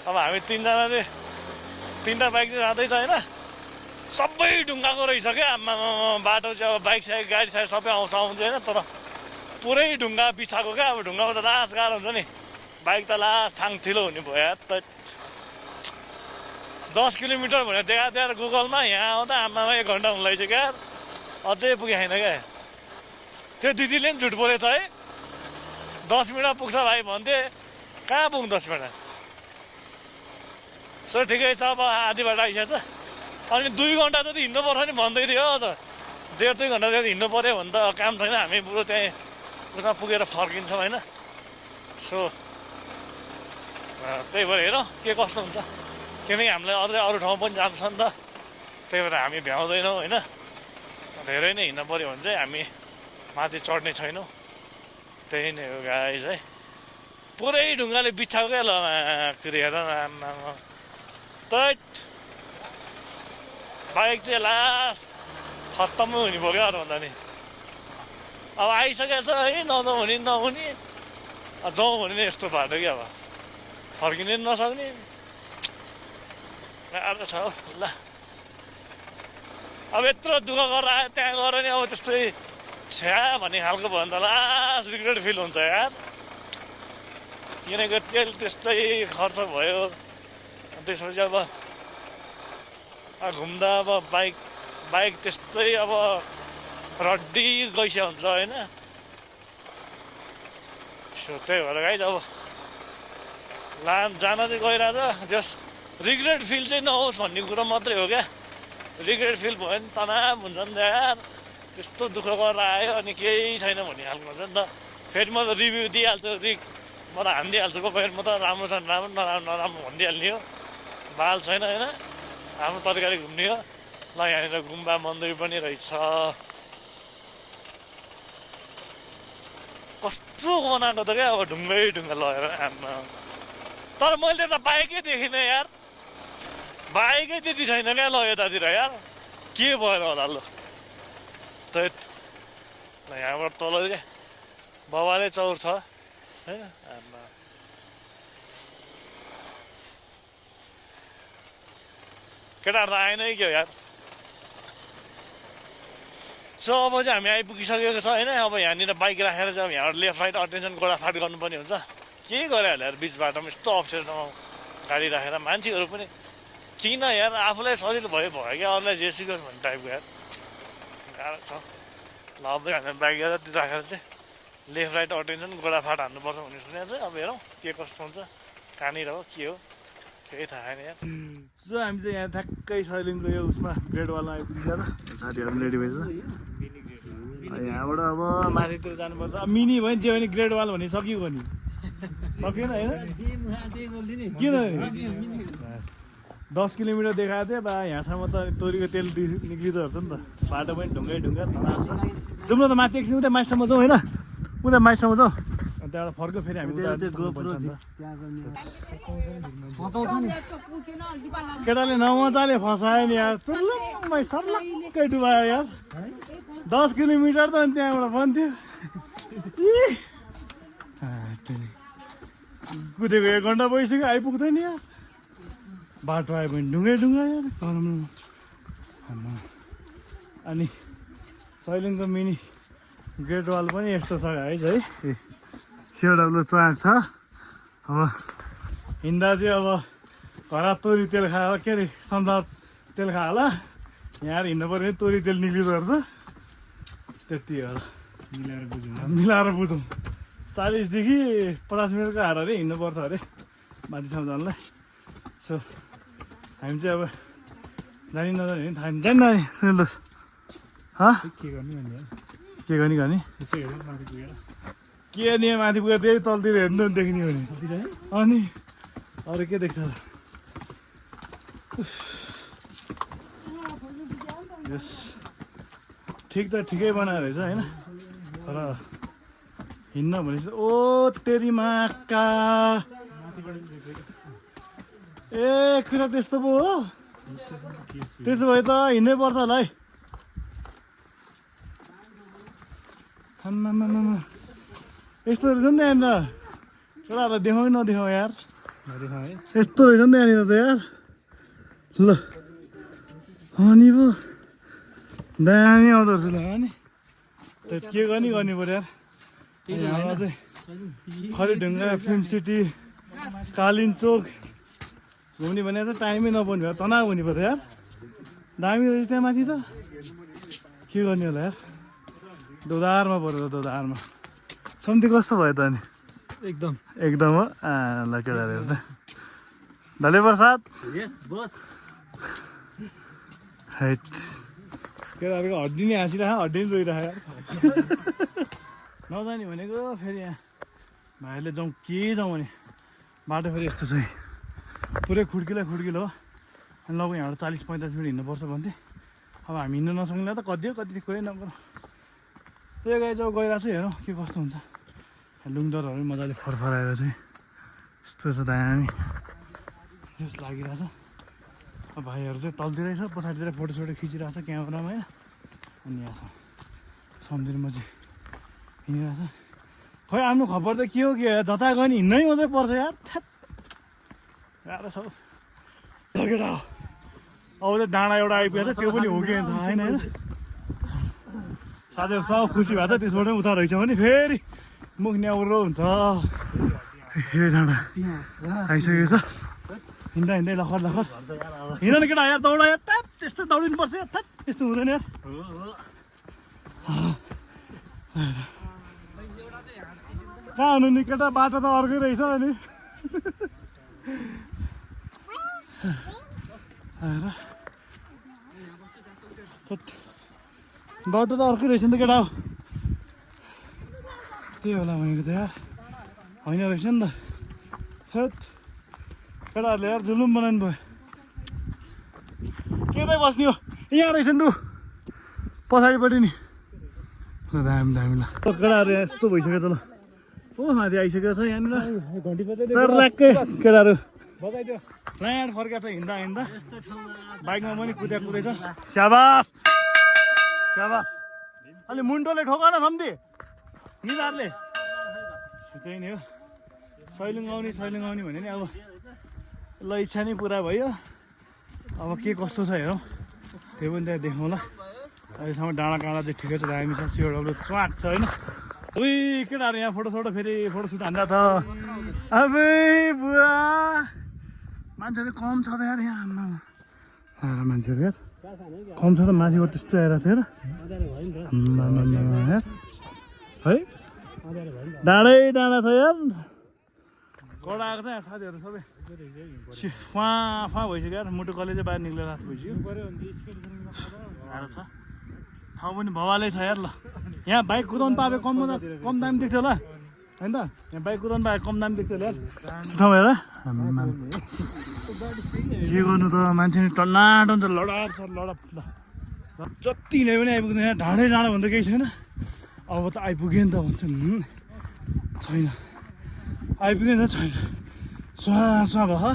अब हामी तिनजना चाहिँ 3टा बाइक चाहिँ जाँदैछ होइन। सबै ढुङ्गाको रहेछ क्या आम्मा। बाटो चाहिँ अब बाइक साइक गाडी साइड सबै आउँछ होइन, तर पुरै ढुङ्गा बिछाएको क्या। अब ढुङ्गामा त लास गाह्रो हुन्छ नि, बाइक त लास थाङथिलो हुने भयो यार। त 10 किलोमिटर भनेर देखाएको थियो यार गुगलमा, यहाँ आउँदा आम्मामा 1 घन्टा हुन लगाइसक्यो यार, अझै पुगेन क्या। त्यो दिदीले पनि झुट बोलेछ है, 10 मिनटमा पुग्छ भाइ भन्थे, कहाँ पुग्नु 10 मिनट। सो ठिकै छ, अब आधी बाटो आइसकेको छ। अनि 2 घन्टा जति हिँड्नु पर्छ नि भन्दै थियो त, 1.5-2 घन्टा जति हिँड्नु पऱ्यो भने त काम छैन। हामी बुढो त्यहीँ उसमा पुगेर फर्किन्छौँ होइन। सो त्यही भएर हेरौँ के कस्तो हुन्छ, किनकि हामीलाई अझै अरू ठाउँ पनि जानु छ नि त। त्यही भएर हामी भ्याउँदैनौँ होइन। धेरै नै हिँड्नु पऱ्यो भने चाहिँ हामी माथि चढ्ने छैनौँ। त्यही नै हो गाइज है, पुरै ढुङ्गाले बिछाएको क्या। ल हेर न तट बाइक चाहिँ लास्ट खत्तमै हुने भयो क्या। अरू भन्दा नि अब आइसकेको छ है, नजाउँ भने नहुने, जाउँ भने नि यस्तो बाटो क्या। अब फर्किनै नसक्ने गाह्रो छ हौ। ल अब यत्रो दुःख गरेर आयो, त्यहाँ गएर नि अब त्यस्तै छ्या भन्ने खालको भयो भने त लास्ट रिग्रेट फिल हुन्छ यार। किनकि तेल त्यस्तै खर्च भयो, त्यसपछि अब घुम्दा अब बाइक त्यस्तै अब रड्डी गइसकेको हुन्छ होइन। सो त्यही भएर गाइज अब जान चाहिँ गइरहेछ, जस रिग्रेट फिल चाहिँ नहोस् भन्ने कुरो मात्रै हो क्या। रिग्रेट फिल भयो भने तनाव हुन्छ नि त यार, त्यस्तो दुःख गरेर आयो अनि केही छैन भन्ने खालको हुन्छ नि त। फेरि म त रिभ्यू दिइहाल्छु म त हानिदिइहाल्छु कोही म त राम्रो छ राम्रो नराम्रो नराम्रो भनिदिइहाल्ने हो बाल छैन होइन आफ्नो तरकारी घुम्ने हो ल यहाँनिर गुम्बा मन्दिर पनि रहेछ कस्तो बनाएको त क्या अब ढुङ्गै ढुङ्गा लगेर आमा तर मैले त बाइकै देखिनँ यार बाइकै त्यति छैन क्या ल यतातिर यार के भएर होला ल ल यहाँबाट तल क्या बबाले चौर छ होइन आमा केटाहरू त आएन है के हो यार सो अब चाहिँ हामी आइपुगिसकेको छ होइन अब यहाँनिर बाइक राखेर चाहिँ अब यहाँबाट लेफ्ट राइट अटेन्सन गोडाफाट गर्नुपर्ने हुन्छ के गरिहाल्यो यार बिच बाटोमा यस्तो अप्ठ्यारो गाडी राखेर मान्छेहरू पनि किन यार आफूलाई सजिलो भयो क्या अरूलाई जे सिकोस् भन्ने टाइपको यार गाह्रो छ ल अब हामी बाइक राखेर चाहिँ लेफ्ट राइट अटेन्सन गोडाफाट हान्नुपर्छ भन्ने सुनेको चाहिँ अब हेरौँ के कस्तो हुन्छ कहाँनिर हो के हो केही थाहा छैन यार सो हामी चाहिँ यहाँ ठ्याक्कै सैलिङको यो उसमा ग्रेड वालमा आइपुगिसकेर साथीहरू रेडी भएछ यहाँबाट अब माथितिर जानुपर्छ मिनी भयो नि जे भने ग्रेड वाल भने सकियो नि सकिएन होइन किन 10 किलोमिटर देखाएको थियो बा यहाँसम्म त तोरीको तेल निक्लिँदो रहेछ नि त बाटो पनि ढुङ्गै ढुङ्गा नराम्रो छ जाउँ न त माथि एकछिन उता माइसम्म जाउँ होइन उता माइसम्म जाउँ अनि त्यहाँबाट फर्को फेरि हामी केटाले नमजाले फसायो नि यार चुल्लुमै सर्लक्कै डुबायो यार 10 किलोमिटर त अनि त्यहाँबाट बन्थ्यो कुदेको 1 घन्टा भइसक्यो आइपुग्दैन यार बाटो आयो भने ढुङ्गै ढुङ्गा यार गरममा अनि सैलिङको मिनी ग्रेट वाल पनि यस्तो छ है सिओडब्लु चाँड छ अब हिँड्दा चाहिँ अब घर तोरी तेल खायो के अरे सनफ्लावर तेल खायो होला यहाँ हिँड्नु पऱ्यो भने तोरी तेल निक्लिँदो रहेछ त्यति हो मिलाएर बुझौँ 40 देखि 50 मिनटको हार अरे हिँड्नुपर्छ अरे माथिसम्म जानलाई सो हामी चाहिँ अब जानी नजाने भने थाहा जाने नजाने सुनिलोस् के गर्ने गर्ने के नि माथि पुगेर त्यही तलतिर हेर्नु देख्ने हो भने अनि अरू के देख्छ यस ठिक त ठिकै बनाएर रहेछ होइन तर हिँड्न भनेपछि ओ तेरीमा का ए कुरा त्यस्तो पो हो त्यसो भए त हिँड्नै पर्छ होला है यस्तो रहेछ नि त्यहाँनिर छोराहरूलाई देखाउँ नदेखाउँ यार यस्तो रहेछ नि त्यहाँनिर त यार ल अनि पो दामी आउँदो रहेछ ल अनि के गर्ने पऱ्यो यार यहाँमा चाहिँ खरिढुङ्गा फिल्म सिटी कालिम्चोक घुम्ने भने त टाइमै नपाउने भयो तनाव हुने पऱ्यो यार दामी रहेछ त्यहाँ माथि त के गर्ने होला यार दोधारमा पऱ्यो दोधारमा सम्ति कस्तो भयो त अनि एकदम हो ल केटाहरू त धले प्रसाद हाइट केटाहरूको हड्डी नै हाँसिरहेको हड्डी नै रोइरहेको नजाने भनेको फेरि यहाँ भाइहरूले जाउँ के जाउँ भने बाटो फेरि यस्तो छ पुरै खुड्किलो हो अनि लगभग यहाँबाट 40-45 मिनट हिँड्नुपर्छ भन्थे अब हामी हिँड्नु नसक्ने त कति हो कति कुरै नगरौँ त्यही गाई जब गइरहेको छ हेरौँ के कस्तो हुन्छ लुङडरहरू मजाले फरफराएर चाहिँ यस्तो छ दामी जस्तो लागिरहेछ अब भाइहरू चाहिँ तलतिरै छ पछाडितिर फोटोसोटो खिचिरहेको छ क्यामेरामा होइन अनि यहाँ छ समुद्रमा चाहिँ हिँडिरहेछ खै आफ्नो खबर त के हो के जता गयो नि हिँड्नै मात्रै पर्छ यार गाह्रो छ केटा हो अब चाहिँ डाँडा एउटा आइपुगेको छ त्यो पनि हो कि थाहा छैन होइन साथीहरू सब खुसी भएको छ त्यसबाट उता रहेछ भने फेरि मुख न्याउरो हुन्छ ए डाँडा आइसकेको छ हिँड्दै लखर हिँड न केटा यार दौडा यार ट्याप त्यस्तो दौडिनु पर्छ यार थ्याट त्यस्तो हुँदैन यार कहाँ हुनु नि केटा बाटो त अर्कै रहेछ अनि बाटो त अर्कै रहेछ नि त केटा हो त्यही होला भनेको त यार होइन रहेछ नि त हेट केटाहरूले यार जुलुम बनाउनु भयो के चाहिँ बस्ने हो यहाँ रहेछ नि तँ पछाडिपट्टि नि ल दामी दामी ल केटाहरू यहाँ यस्तो भइसक्यो त ल ओ माथि आइसकेको छ यहाँनिर घन्टी बजाइदियो सर्लाक्कै केटाहरू बजाइदियो नयाँ फर्केको छ हिँड्दा हिँड्दा बाइकमा पनि कुदेछ स्याबास स्याबास अलि मुन्टोले ठोका न सम्झि निजारले त्यही नि हो सैलुङ आउने भने नि अब ल इच्छा नै पुरा भयो अब के कस्तो छ हेरौँ त्यो पनि त्यहाँ देखाउँ ल अहिलेसम्म डाँडा काँडा चाहिँ ठिकै छ दामी छ सियोडहरू च्वाक छ होइन उही केटाहरू यहाँ फोटोसोटो फेरि फोटोसुट हान्दा छ अबे बुवा मान्छेहरू कम छ त यार यहाँ आएर मान्छेहरू यार कम छ त माथिबाट त्यस्तो आएर छ हेर यार है डाँडै डाँडा छ यार कडा आएको छ यहाँ साथीहरू सबै फाँ भइसक्यो यार मुटु कलेजै बाहिर निक्लेर रात भइसक्यो आएर छ ठाउँ पनि भवालै छ यार ल यहाँ बाइक कुदाउनु पाए कम दाम देख्छ होला होइन त यहाँ बाइक कुदाउनु पाए कम दाम देख्छ होला यार यस्तो ठाउँ हेर के गर्नु त मान्छे नि टन्नाटन छ लडप छ लडप ल जति नै पनि आइपुग्दैन यहाँ ढाँडै डाँडा भन्दा केही छैन अब त आइपुग्यो नि त भन्छु छैन आइपुग्यो नि त छैन सुहा भयो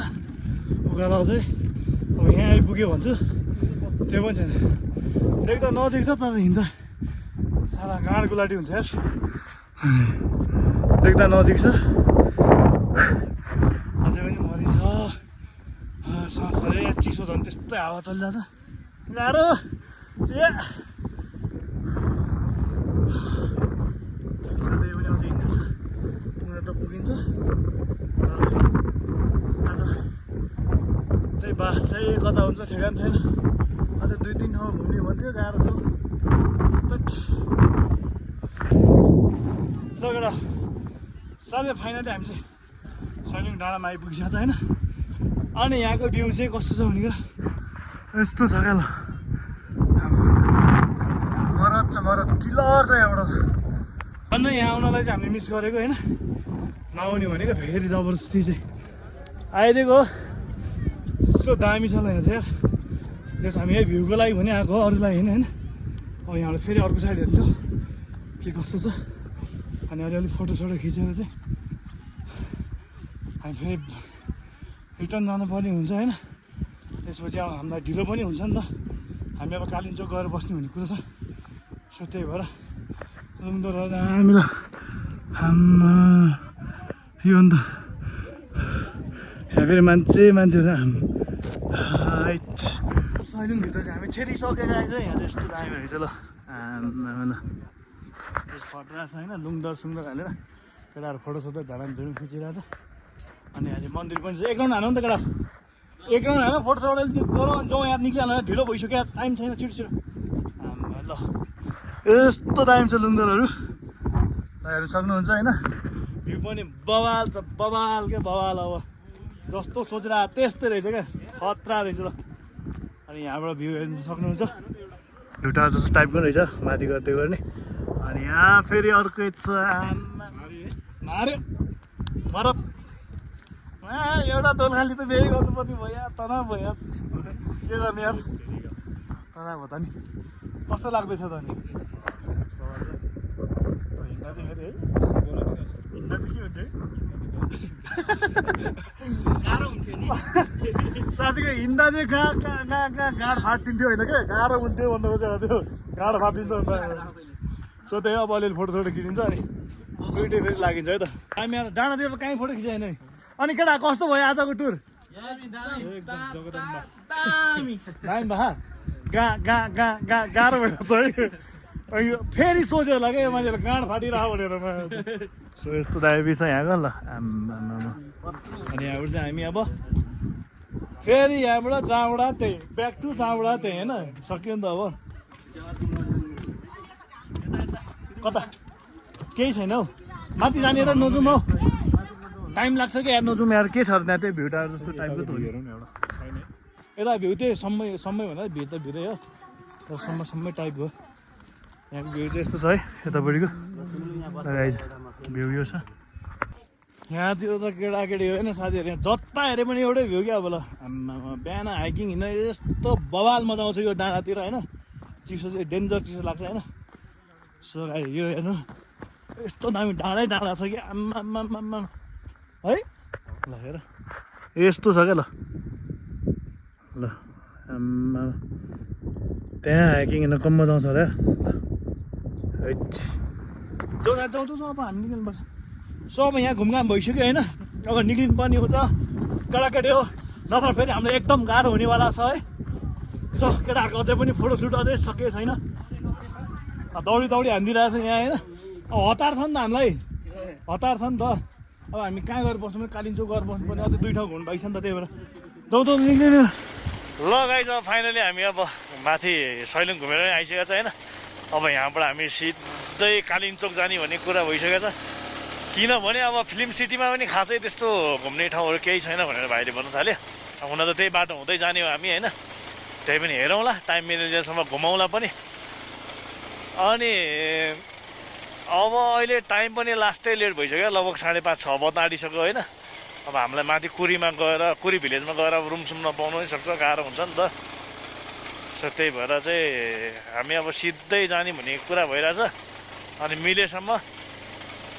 उकालो चाहिँ अब यहाँ आइपुग्यो भन्छु त्यो पनि छैन देख्दा नजिक छ तर हिँड्दा साला गाँड गुलाटी हुन्छ यार देख्दा नजिक छ अझै पनि मरिन्छ सास अरे चिसो झन् त्यस्तै हावा चलिरहेछ गाह्रो ए साथै पनि अझै हिँड्दैछ पुग्न त पुगिन्छ आज चाहिँ बास चाहिँ कता हुन्छ ठेगान छैन अझै 2-3 ठाउँ घुम्ने भन्थ्यो गाह्रो छ केटा सबै फाइनली हामी चाहिँ सैलुङ डाँडामा आइपुगिसकेको छ होइन अनि यहाँको भ्यू चाहिँ कस्तो छ भनेको यस्तो छ क्या ल मरद किलर छ यहाँबाट अन्त यहाँ आउनलाई चाहिँ हामीले मिस गरेको होइन नआउने भनेको फेरि जबरजस्ती चाहिँ आइदिएको यस्तो दामी छ ल यहाँ चाहिँ यार त्यस हामी यही भ्यूको लागि भने आएको अरूलाई होइन अब यहाँबाट फेरि अर्को साइड हेर्छ के कस्तो छ अनि अलिअलि फोटोसोटो खिचेर चाहिँ हामी फेरि रिटर्न जानुपर्ने हुन्छ होइन त्यसपछि अब हामीलाई ढिलो पनि हुन्छ नि त हामी अब कालिम्पोङ गएर बस्ने भन्ने कुरो छ सो त्यही भएर लुङदोर हामीलाई यो अन्त यहाँ फेरि मान्छेहरू हाइट सैलुङभित्र चाहिँ हामी छेरिसकेको आइज यहाँ चाहिँ यस्तो दामी रहेछ ल फटरा छ होइन लुङदर सुङदर हालेर केटाहरू फोटोसोटो धराम खिचिरहेको छ अनि यहाँ चाहिँ मन्दिर पनि छ एक राउन्ड हानौँ नि त केटा एक राउन्ड हान फोटोसोटो गरौँ जाउँ यहाँ निक्लिहाल्नु ढिलो भइसक्यो टाइम छैन छिटो ल यस्तो दामी छ लुङदरहरू हेर्नु सक्नुहुन्छ होइन भ्यू पनि बवाल छ बवाल के बवाल अब जस्तो सोचेर त्यस्तै रहेछ क्या खतरा रहेछ ल अनि यहाँबाट भ्यू हेर्नु सक्नुहुन्छ ढुटा जस्तो टाइपको रहेछ माथि गर्दै गर्ने अनि यहाँ फेरि अर्कै छ मार्यो भरत एउटा दोलखाली त बिहे गर्नुपर्ने भयो यार तनाव भयो यार के गर्ने यार तनाव भयो त नि कस्तो लाग्दैछ त नि हिँड्दा चाहिँ फेरि है हिँड्दा चाहिँ के हुन्छ गाह्रो हुन्थ्यो नि साथीको हिँड्दा चाहिँ गाँड फाटिन्थ्यो होइन क्या गाह्रो हुन्थ्यो भन्नु खोजेको त्यो गाँड फाटिन्छ सो त्यही अब अलिअलि फोटोसोटो खिचिन्छ अनि दुइटै फेरि लागिन्छ है त हामी यहाँ डाँडातिर त कहीँ फोटो खिचाएन नि अनि केटा कस्तो भयो आजको टुर दामी भा गाह्रो भयो है फेरि सोच्यो होला क्या मान्छेले गाँड फाटिरह भनेर सो यस्तो दामी छ यहाँको ल अनि यहाँबाट चाहिँ हामी अब फेरि यहाँबाट जहाँबाट त्यही ब्याक टु जहाँबाट त्यही होइन सक्यो नि त अब कता केही छैन हौ माथि जाने र नजाउँ हौ टाइम लाग्छ कि यार नजाउँ यार के छ त्यहाँ त्यही भ्यूटार जस्तो टाइपको त हेरौँ एउटा छैन यता भ्यू त्यही समय भन्दा भ्यू त भ्यूरै हो तर सम्मै टाइप हो यहाँको भ्यू चाहिँ यस्तो छ है यतापट्टिको भ्यू यो छ यहाँतिर त केटाकेटी होइन साथीहरू यहाँ जता हेरे पनि एउटै भ्यू क्या अब ल आम्मामा बिहान हाइकिङ हिँड्न यस्तो बवाल मजा आउँछ यो डाँडातिर होइन चिसो चाहिँ डेन्जर चिसो लाग्छ होइन सो गाई यो हेर्नु यस्तो दामी डाँडै डाँडा छ कि आम्मामामा है ल हेर यस्तो छ क्या ल ल आम्मा त्यहाँ हाइकिङ हिँड्न कम मजा आउँछ होला जाउँ अब हामी निक्लिनुपर्छ सो अब यहाँ घुमघाम भइसक्यो होइन अब निक्लिनु पर्ने हुन्छ केटाकेटी हो नत्र फेरि हामीलाई एकदम गाह्रो हुनेवाला छ है सो केटाहरूको अझै पनि फोटोसुट अझै सकेको छैन दौडी दौडी हानिदिइरहेको छ यहाँ होइन अब हतार छ नि त हामीलाई हतार छ नि त अब हामी कहाँ गएर बस्नु पर्ने कालिम्पोङ गएर बस्नुपर्ने अझै 2 ठाउँ घुम्नु भइछ नि त त्यही भएर जाउँ निक्लिनु ल गाइज अब फाइनली हामी अब माथि सैलुङ घुमेर आइसकेको छ होइन अब यहाँबाट हामी सिधै कालिम्पोङ जाने भन्ने कुरा भइसकेको छ किनभने अब फिल्म सिटीमा पनि खासै त्यस्तो घुम्ने ठाउँहरू केही छैन भनेर भाइले भन्नु थाल्यो हुन त त्यही बाटो हुँदै जाने हो हामी होइन त्यही पनि हेरौँला टाइम मिलेसम्म घुमाउँला पनि अनि अब अहिले टाइम पनि लास्टै लेट भइसक्यो लगभग 5:30-6 बज्न आँटिसक्यो होइन अब हामीलाई माथि कुरीमा गएर कुरी भिलेजमा गएर अब रुमसुम नपाउनु पनि सक्छ गाह्रो हुन्छ नि त सो त्यही भएर चाहिँ हामी अब सिधै जाने भन्ने कुरा भइरहेछ अनि मिलेसम्म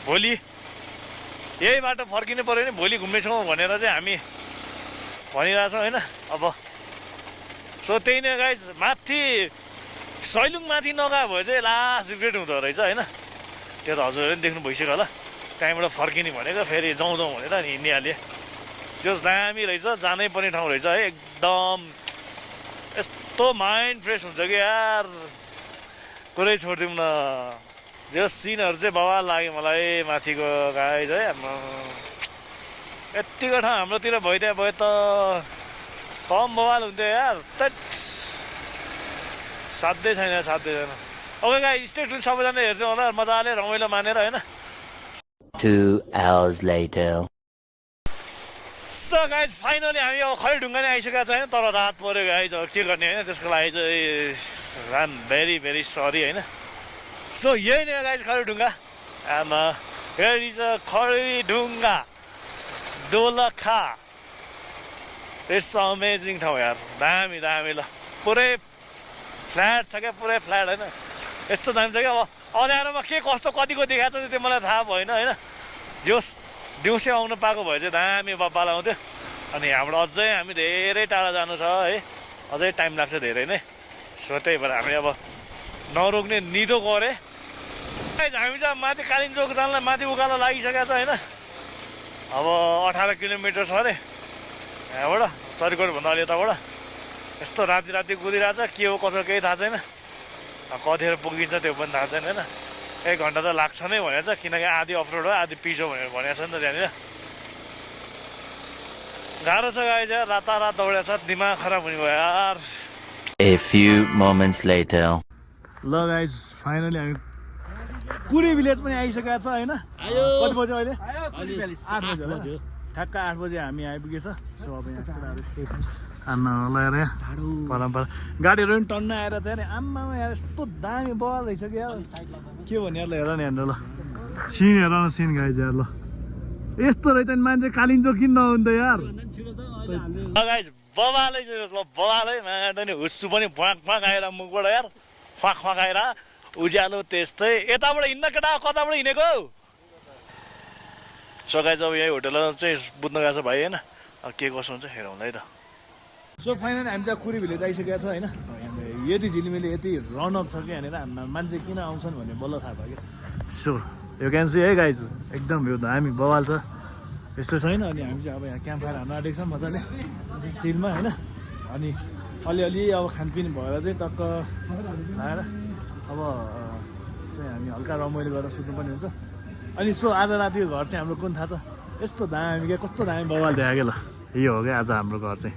भोलि यही बाटो फर्किनु पऱ्यो भने भोलि घुम्नेछौँ भनेर चाहिँ हामी भनिरहेछौँ होइन अब सो त्यही नै गाइज माथि सैलुङ माथि नगयो भए चाहिँ लास्ट रिग्रेट हुँदो रहेछ होइन त्यो त हजुरहरूले पनि देख्नु भइसक्यो होला त्यहाँबाट फर्किने भनेको फेरि जाउँ भनेर नि हिँडिहालेँ त्यो दामी रहेछ जानै पर्ने ठाउँ रहेछ है एकदम यस्तो माइन्ड फ्रेस हुन्छ कि यार कुरै छोडिदिउँ न त्यो सिनहरू चाहिँ बवाल लाग्यो मलाई माथिको गाइज है यत्तिको ठाउँ हाम्रोतिर भइदियो भए त कम बवाल हुन्थ्यो यार साध्यै छैन ओके गाइज स्टे ट्युन सबैजना हेर्नु होला मजाले रमाइलो मानेर होइन 2 hours later. So guys finally हामी अब खैरढुङ्गा नै आइसकेको छ होइन तर रात पऱ्यो गाइज अब के गर्ने होइन त्यसको लागि चाहिँ I am very very sorry होइन सो यही नै गाइज खैरढुङ्गा आमा here is a Khairadhunga Dolakha it's amazing ठाउँ यार दामी दामी ल पुरै फ्ल्याट छ क्या पुरै फ्ल्याट होइन यस्तो दामी छ क्या अब अँध्यारोमा के कस्तो कतिको देखाएको छ त्यो मलाई थाहा भएन होइन दिउँसो आउनु पाएको भए चाहिँ दामी बब्बाल आउँथ्यो अनि यहाँबाट अझै हामी धेरै टाढा जानु छ है अझै टाइम लाग्छ धेरै नै सो त्यही भएर हामी अब नरोक्ने निदो गरे हामी चाहिँ माथि कालिम्पोङ जानलाई माथि उकालो लागिसकेको छ होइन अब 18 किलोमिटर छ अरे यहाँबाट चरीकोटभन्दा अलि यताबाट यस्तो राति कुदिरहेको छ के हो कसो केही थाहा छैन कतिखेर पुगिन्छ त्यो पनि थाहा छैन होइन 1 घन्टा त लाग्छ नै भनेको छ किनकि आधी अफरोड हो आधी पिचो भनेर भनेको छ नि त त्यहाँनिर गाह्रो छ गाइज यार रातारात दौडेको छ दिमाग खराब हुने भयो यार A few moments later. ल गाइज फाइनली हामी कुरी भिलेज पनि आइसकेको छ होइन कति बज्यो अहिले 8 बज्यो होला ठ्याक्क 8 बजे हामी आइपुगेछ सो अब यहाँ आम्मा लगाएर परम्परा गाडीहरू पनि टन्न आएर चाहिँ नि आम्मामा यार यस्तो दामी बल रहेछ कि यार के भन्ने यार ल हेर नि हेर्नु ल सिन हेर न सिन गाइज यार ल यस्तो रहेछ नि मान्छे कालिम्पोङ किन नहुन्थ्यो यार गाइज बबालै ल बबालै माटो नि हुस्सु पनि फ्वाक आएर मुखबाट यार फ्वाक आएर उज्यालो त्यस्तै यताबाट हिँड्न केटा कताबाट हिँडेको सो गाइज अब यही होटलमा चाहिँ बुझ्न गएको छ भाइ होइन अब के कसो हुन्छ हेरौँला है त सो फाइनली हामी चाहिँ कुरी भिलेज आइसकेको छ होइन यति झिलिमिली यति रनअप छ कि यहाँनिर हामीमा मान्छे किन आउँछन् भन्ने बल्ल थाहा भयो कि सो यो क्यान सी है गाइज एकदम यो दामी बवाल छ यस्तो छैन अनि हामी चाहिँ अब यहाँ क्याम्प फायर हाल्न आँटेको छ मजाले चिलमा होइन अनि अलिअलि अब खानपिन भएर चाहिँ टक्क आएर अब चाहिँ हामी हल्का रमाइलो गरेर सुत्नु पनि हुन्छ अनि सो आज रातिको घर चाहिँ हाम्रो कुन थाहा छ यस्तो दामी क्या कस्तो दामी बवाल देखायो क्या ल यो हो क्या आज हाम्रो घर चाहिँ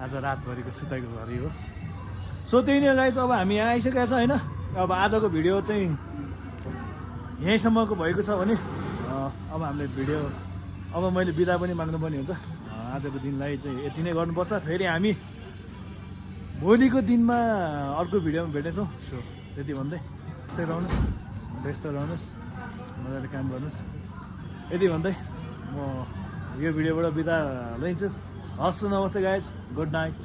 आज रातभरिको सुताएको घर हो सो त्यही नै गाइज अब हामी यहाँ आइसकेको छ होइन अब आजको भिडियो चाहिँ यहीँसम्मको भएको छ भने अब हामीले भिडियो अब मैले बिदा पनि माग्नुपर्ने हुन्छ आजको दिनलाई चाहिँ यति नै गर्नुपर्छ फेरि हामी भोलिको दिनमा अर्को भिडियोमा भेट्नेछौँ सो त्यति भन्दै त्यस्तै रहनुहोस् व्यस्त रहनुहोस् मजाले काम गर्नुहोस् यति भन्दै म यो भिडियोबाट बिदा लिन्छु। हस् नमस्ते गाइज, गुड नाइट।